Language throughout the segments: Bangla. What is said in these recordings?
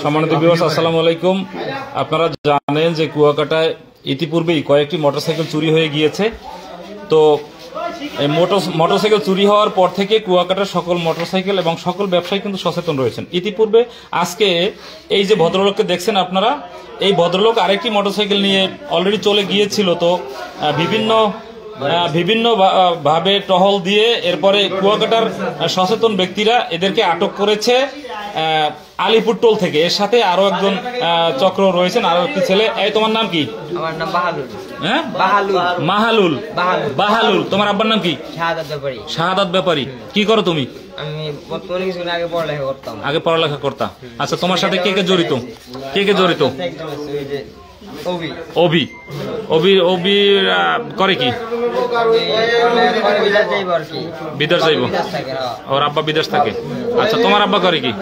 সম্মানিত ভিউয়ার্স, আসসালামু আলাইকুম। আপনারা জানেন যে কুয়াকাটায় ইতিপূর্বেই কয়েকটি মোটরসাইকেল চুরি হয়ে গিয়েছে। তো এই মোটরসাইকেল চুরি হওয়ার পর থেকে কুয়াকাটার সকল মোটরসাইকেল এবং সকল ব্যবসায়ী কিন্তু সচেতন রয়েছেন। ইতিপূর্বে আজকে এই যে ভদ্রলোককে দেখছেন আপনারা, এই ভদ্রলোক আরেকটি মোটরসাইকেল নিয়ে অলরেডি চলে গিয়েছিল। তো বিভিন্ন ভাবে টহল দিয়ে এরপরে কুয়াকাটার সচেতন ব্যক্তিরা এদেরকে আটক করেছে আলিপুর টোল থেকে। এর সাথে আরো একজন চক্র রয়েছেন, আরো একটি ছেলে। এই তোমার নাম কি? আমার নাম বাহালুল। হ্যাঁ, বাহালুল। বাহালুল। তোমার আব্বার নাম কি? শাহাদাত ব্যাপারী। শাহাদাত ব্যাপারী। কি করো তুমি? আমি বর্তমানে কিছুদিন আগে পড়ালেখা করতাম। আগে পড়ালেখা করতাম। আচ্ছা, তোমার সাথে কে কে জড়িত? অবি করে কি? বিদেশ যাইব। ওর আব্বা বিদেশ থাকে। আচ্ছা, তোমার আব্বা করে কি?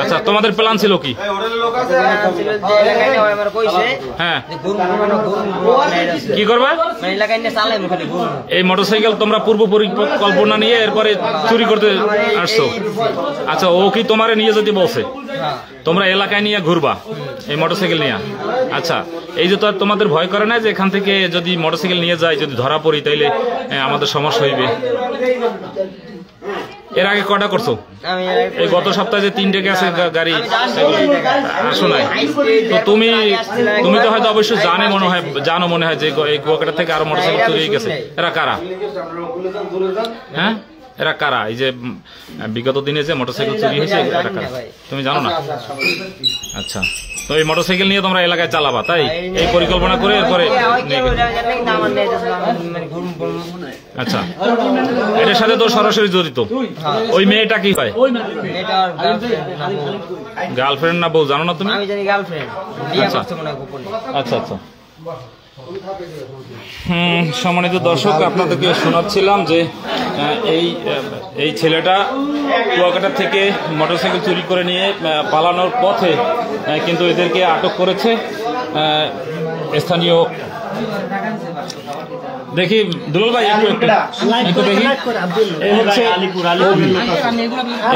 আচ্ছা, তোমাদের প্ল্যান ছিল কি? হ্যাঁ, কি করবা? এই মোটরসাইকেল তোমরা পূর্ব পরিকল্পনা নিয়ে এরপরে চুরি করতে আসছো? আচ্ছা, ও কি তোমারে নিয়ে যেতে বলছে? তোমরা এলাকায় নিয়ে ঘুরবা এই মোটরসাইকেল নিয়ে? আচ্ছা, এই যে তো তোমাদের ভয় করে না যে এখান থেকে যদি মোটরসাইকেল নিয়ে যায়, যদি ধরা পড়ি তাইলে আমাদের সমস্যা হইবে? এর আগে কটা করছো? এই গত সপ্তাহে যে 3টে গেছে গাড়ি, আসো নাই তো? তুমি তো হয়তো অবশ্যই জানো মনে হয় যে এই কুয়াকাটা থেকে আরো মোটরসাইকেল চুরি হয়ে গেছে। এরা কারা? হ্যাঁ, এরা কারা? এই যে বিগত দিনে যে মোটরসাইকেল চুরি হয়েছে, এরা কারা তুমি জানো না? আচ্ছা, তো এই মোটরসাইকেল নিয়ে তোমরা এলাকায় চালাবা, তাই এই পরিকল্পনা করে এরপরে? আচ্ছা, এটার সাথে তো সরাসরি জড়িত ওই মেয়েটা। কি হয়? গার্লফ্রেন্ড না বউ, জানো না তুমি? আচ্ছা আচ্ছা। সম্মানিত দর্শক, আপনাদেরকে শোনাচ্ছিলাম যে এই ছেলেটা কুয়াকাটা থেকে মোটরসাইকেল চুরি করে নিয়ে পালানোর পথে কিন্তু এদেরকে আটক করেছে স্থানীয়। দেখি দুলাল ভাই, একটু দেখি।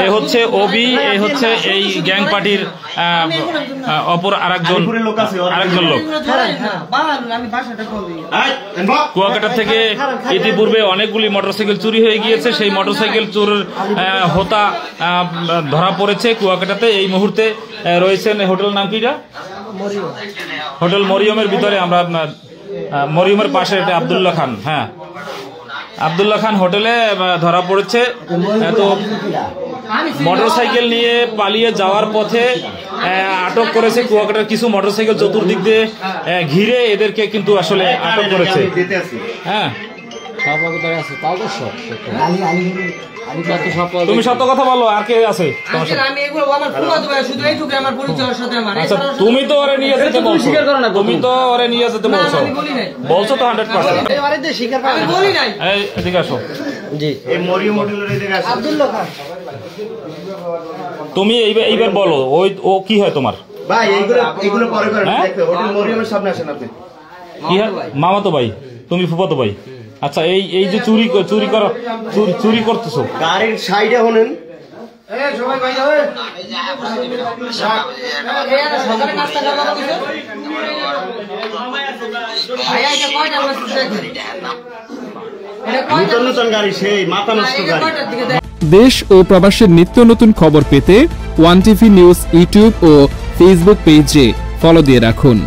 এ হচ্ছে ওবি, এ হচ্ছে এই গ্যাং পার্টির অপর আরেকজন লোক। কুয়াকাটা থেকে ইতিপূর্বে অনেকগুলি মোটরসাইকেল চুরি হয়ে গিয়েছে। সেই মোটরসাইকেল চোরের হোতা ধরা পড়েছে কুয়াকাটাতে। এই মুহূর্তে রয়েছেন হোটেল নাম কিটা? হোটেল মরিয়মের ভিতরে। আমরা মরিয়মের পাশে এটা আব্দুল্লাহ খান। হ্যাঁ, আব্দুল্লাহ খান হোটেলে ধরা পড়েছে। তো মোটরসাইকেল নিয়ে পালিয়ে যাওয়ার পথে আটক করেছে কুয়াকাটার কিছু মোটরসাইকেল। চতুর্দিক দিয়ে ঘিরে এদেরকে কিন্তু আসলে আটক করেছে। হ্যাঁ, তুমি সত্য কথা বলো। আর কে আছে? আচ্ছা, তুমি তো ওরে নিয়ে যেতে বলছো। বলছো তো 100%। এদিকে আসো। তুমি এইবার বলো, ও কি হয় তোমার? মামাতো ভাই, তুমি ফুফাতো ভাই। আচ্ছা, এই যে চুরি করতেছো গাড়ির সাইডে হলেন। দেশ ও প্রবাসের নিত্য নতুন খবর পেতে ওয়ান টিভি নিউজ ইউটিউব ও ফেসবুক পেজে ফলো দিয়ে রাখুন।